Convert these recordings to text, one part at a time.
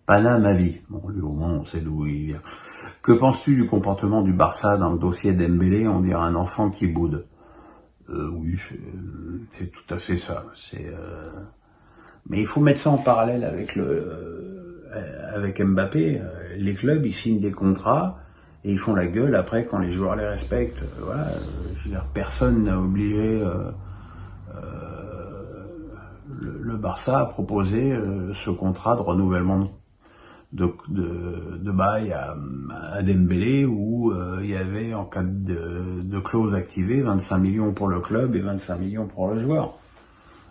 Pana ma vie. Bon, lui au moins on sait d'où il vient. Que penses-tu du comportement du Barça dans le dossier Dembélé? On dirait un enfant qui boude. Oui, c'est tout à fait ça. Mais il faut mettre ça en parallèle avec Mbappé. Les clubs, ils signent des contrats et ils font la gueule après quand les joueurs les respectent. Voilà. Je veux dire, personne n'a obligé le Barça à proposer ce contrat de renouvellement de bail à Dembélé où il y avait en cas de clause activée 25 millions pour le club et 25 millions pour le joueur.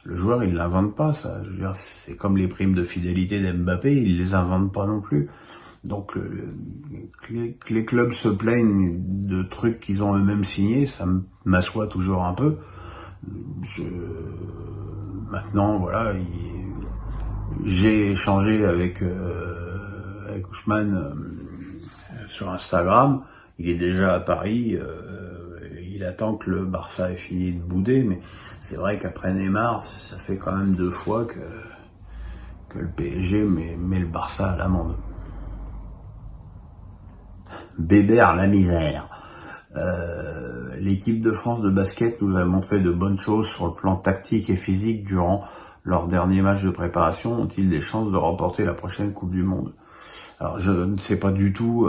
Le joueur, il l'invente pas, ça. Je veux dire, c'est comme les primes de fidélité d'Mbappé, il les invente pas non plus. Donc, que les clubs se plaignent de trucs qu'ils ont eux-mêmes signés, ça m'assoit toujours un peu. Maintenant, voilà, j'ai échangé avec Ousmane sur Instagram. Il est déjà à Paris. Il attend que le Barça ait fini de bouder, mais c'est vrai qu'après Neymar, ça fait quand même 2 fois que le PSG met le Barça à l'amende. Bébert la misère. L'équipe de France de basket nous a montré de bonnes choses sur le plan tactique et physique durant leur dernier match de préparation. Ont-ils des chances de remporter la prochaine Coupe du Monde? Alors je ne sais pas du tout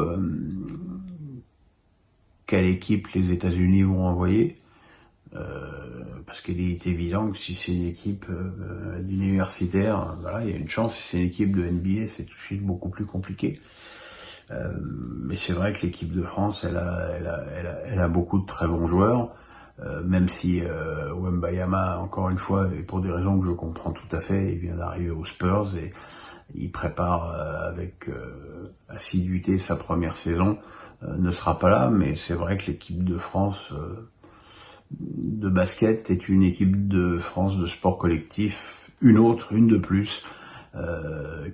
quelle équipe les États-Unis vont envoyer, parce qu'il est évident que si c'est une équipe d'universitaire, voilà, il y a une chance. Si c'est une équipe de NBA, c'est tout de suite beaucoup plus compliqué. Mais c'est vrai que l'équipe de France, elle a beaucoup de très bons joueurs, même si Wembayama, encore une fois, et pour des raisons que je comprends tout à fait, il vient d'arriver aux Spurs et il prépare avec assiduité sa première saison, ne sera pas là, mais c'est vrai que l'équipe de France de basket est une équipe de France de sport collectif, une de plus,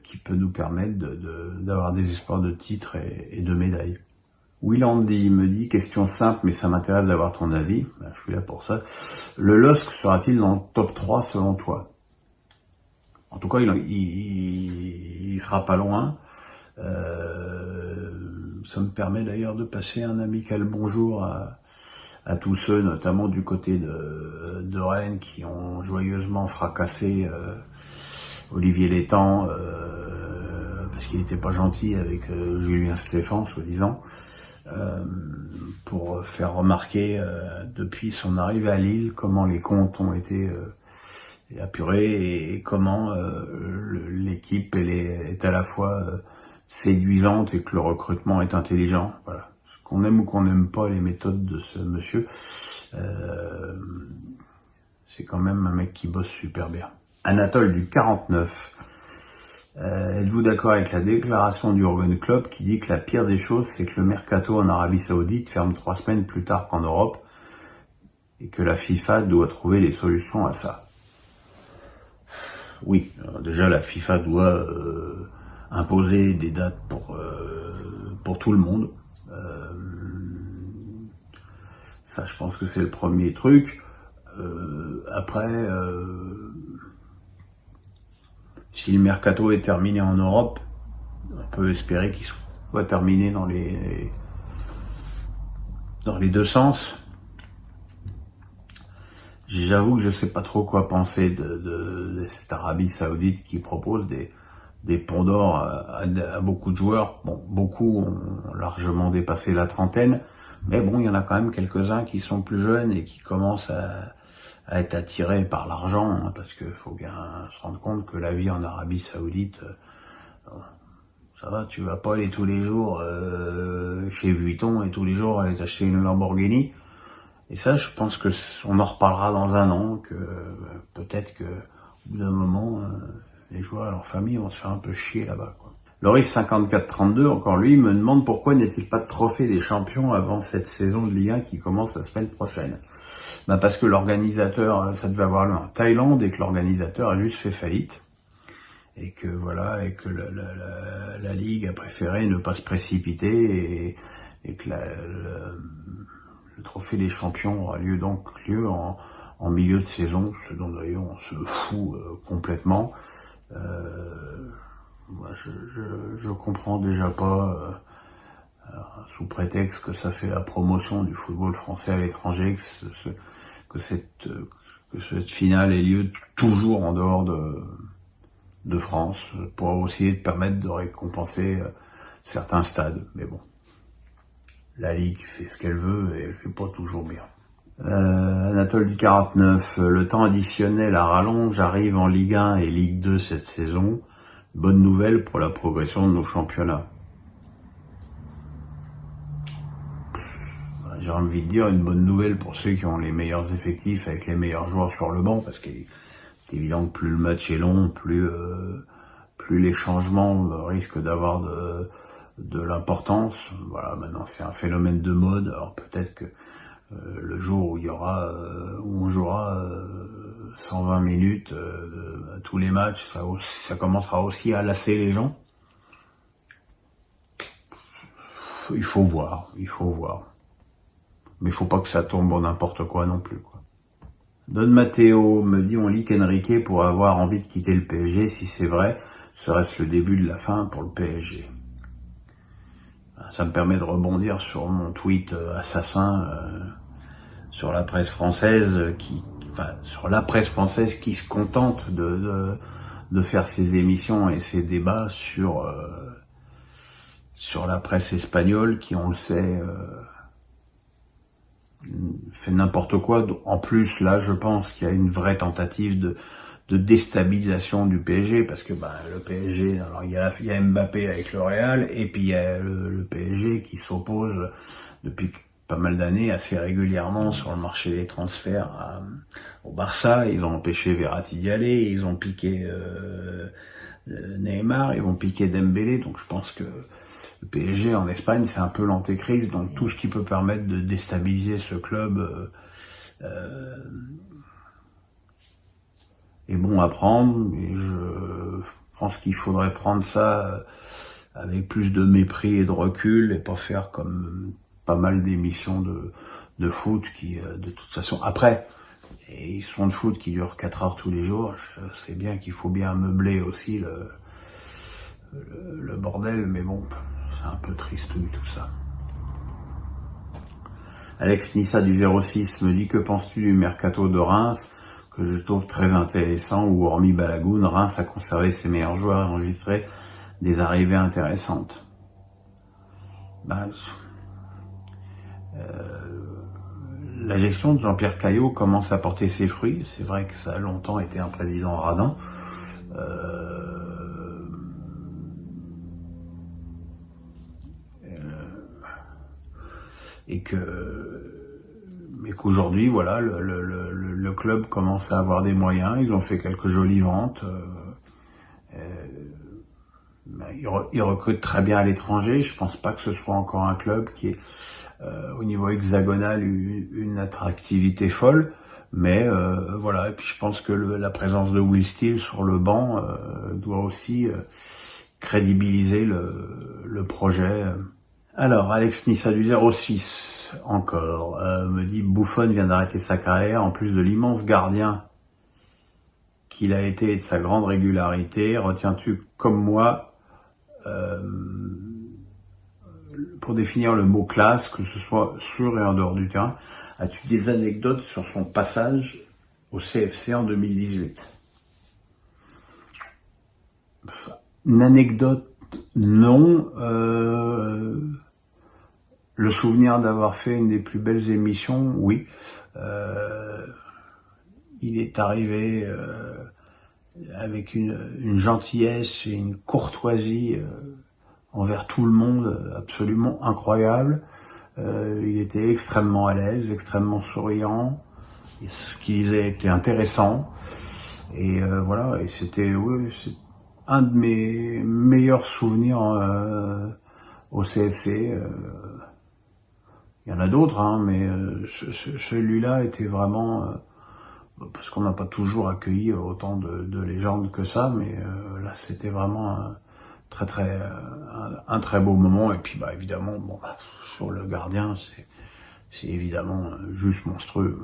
qui peut nous permettre d'avoir des espoirs de titres et de médailles. Will Andy me dit, question simple, mais ça m'intéresse d'avoir ton avis, je suis là pour ça. Le LOSC sera-t-il dans le top 3 selon toi? En tout cas, il sera pas loin. Ça me permet d'ailleurs de passer un amical bonjour à tous ceux, notamment du côté de Rennes, qui ont joyeusement fracassé Olivier Létang, parce qu'il n'était pas gentil avec Julien Stéphan, soi-disant, pour faire remarquer depuis son arrivée à Lille comment les comptes ont été apurés et comment l'équipe est à la fois séduisante et que le recrutement est intelligent. Voilà. Qu'on aime ou qu'on n'aime pas les méthodes de ce monsieur, c'est quand même un mec qui bosse super bien. Anatole du 49. Êtes-vous d'accord avec la déclaration du Jürgen Klopp qui dit que la pire des choses, c'est que le mercato en Arabie Saoudite ferme 3 semaines plus tard qu'en Europe et que la FIFA doit trouver des solutions à ça? Oui, alors déjà la FIFA doit imposer des dates pour tout le monde. Ça, je pense que c'est le premier truc. Après, si le mercato est terminé en Europe, on peut espérer qu'il soit terminé dans les 2 sens. J'avoue que je sais pas trop quoi penser de cette Arabie Saoudite qui propose des ponts d'or à beaucoup de joueurs. Bon, beaucoup ont largement dépassé la trentaine, mais bon, il y en a quand même quelques-uns qui sont plus jeunes et qui commencent à être attirés par l'argent, hein, parce que faut bien se rendre compte que la vie en Arabie Saoudite, ça va, tu vas pas aller tous les jours chez Vuitton et tous les jours aller t'acheter une Lamborghini. Et ça, je pense que on en reparlera dans un an, que peut-être que au bout d'un moment, les joueurs et leurs familles vont se faire un peu chier là-bas, quoi. Loris 5432, encore lui, me demande pourquoi n'y a-t-il pas de trophée des champions avant cette saison de Ligue 1 qui commence la semaine prochaine. Parce que l'organisateur, ça devait avoir lieu en Thaïlande et que l'organisateur a juste fait faillite. Et que voilà, et que la Ligue a préféré ne pas se précipiter et que le trophée des champions aura lieu en milieu de saison, ce dont d'ailleurs on se fout complètement. Moi, je comprends déjà pas, sous prétexte que ça fait la promotion du football français à l'étranger, que cette finale ait lieu toujours en dehors de France, pour aussi permettre de récompenser certains stades. Mais bon, la Ligue fait ce qu'elle veut et elle fait pas toujours bien. Anatole du 49, le temps additionnel à rallonge arrive en Ligue 1 et Ligue 2 cette saison. Bonne nouvelle pour la progression de nos championnats. J'ai envie de dire une bonne nouvelle pour ceux qui ont les meilleurs effectifs avec les meilleurs joueurs sur le banc, parce qu'il est évident que plus le match est long, plus les changements risquent d'avoir de l'importance. Voilà, maintenant c'est un phénomène de mode. Alors peut-être que le jour où où on jouera 120 minutes à tous les matchs, ça commencera aussi à lasser les gens. Il faut voir. Mais il faut pas que ça tombe en n'importe quoi non plus, quoi. Don Matteo me dit, on lit qu'Enrique pourrait avoir envie de quitter le PSG. Si c'est vrai, serait-ce le début de la fin pour le PSG? Ça me permet de rebondir sur mon tweet assassin sur la presse française sur la presse française qui se contente de faire ses émissions et ses débats sur la presse espagnole qui, on le sait, fait n'importe quoi. En plus, là, je pense qu'il y a une vraie tentative de déstabilisation du PSG, parce que le PSG, alors il y a Mbappé avec le Real, et puis il y a le PSG qui s'oppose depuis pas mal d'années assez régulièrement sur le marché des transferts au Barça. Ils ont empêché Verratti d'y aller, ils ont piqué Neymar, ils vont piquer Dembélé, donc je pense que le PSG en Espagne, c'est un peu l'antéchrist, donc tout ce qui peut permettre de déstabiliser ce club est bon à prendre, et je pense qu'il faudrait prendre ça avec plus de mépris et de recul, et pas faire comme pas mal d'émissions de foot qui, de toute façon, après, et ils sont de foot qui durent 4 heures tous les jours, je sais bien qu'il faut bien meubler aussi le bordel, mais bon, c'est un peu tristouille tout ça. Alex Nissa du 06 me dit, que penses-tu du mercato de Reims, que je trouve très intéressant, où hormis Balagoun, Reims a conservé ses meilleurs joueurs et enregistré des arrivées intéressantes. La gestion de Jean-Pierre Caillot commence à porter ses fruits. C'est vrai que ça a longtemps été un président radin. Mais qu'aujourd'hui, voilà, le club commence à avoir des moyens. Ils ont fait quelques jolies ventes. Ils recrutent très bien à l'étranger. Je pense pas que ce soit encore un club qui ait au niveau hexagonal une attractivité folle. Mais voilà, et puis je pense que la présence de Will Steele sur le banc doit aussi crédibiliser le projet. Alors, Alex Nissa du 06, encore, me dit, Buffon vient d'arrêter sa carrière, en plus de l'immense gardien qu'il a été et de sa grande régularité. Retiens-tu, comme moi, pour définir le mot classe, que ce soit sur et en dehors du terrain, as-tu des anecdotes sur son passage au CFC en 2018? Une anecdote, non. Le souvenir d'avoir fait une des plus belles émissions, oui. Il est arrivé avec une gentillesse et une courtoisie envers tout le monde absolument incroyable. Il était extrêmement à l'aise, extrêmement souriant. Et ce qu'il disait était intéressant. Et voilà, et c'était c'est un de mes meilleurs souvenirs au CFC. Il y en a d'autres, hein, mais celui-là était vraiment... parce qu'on n'a pas toujours accueilli autant de légendes que ça, mais là c'était vraiment un très beau moment. Et puis évidemment, sur le gardien, c'est évidemment juste monstrueux.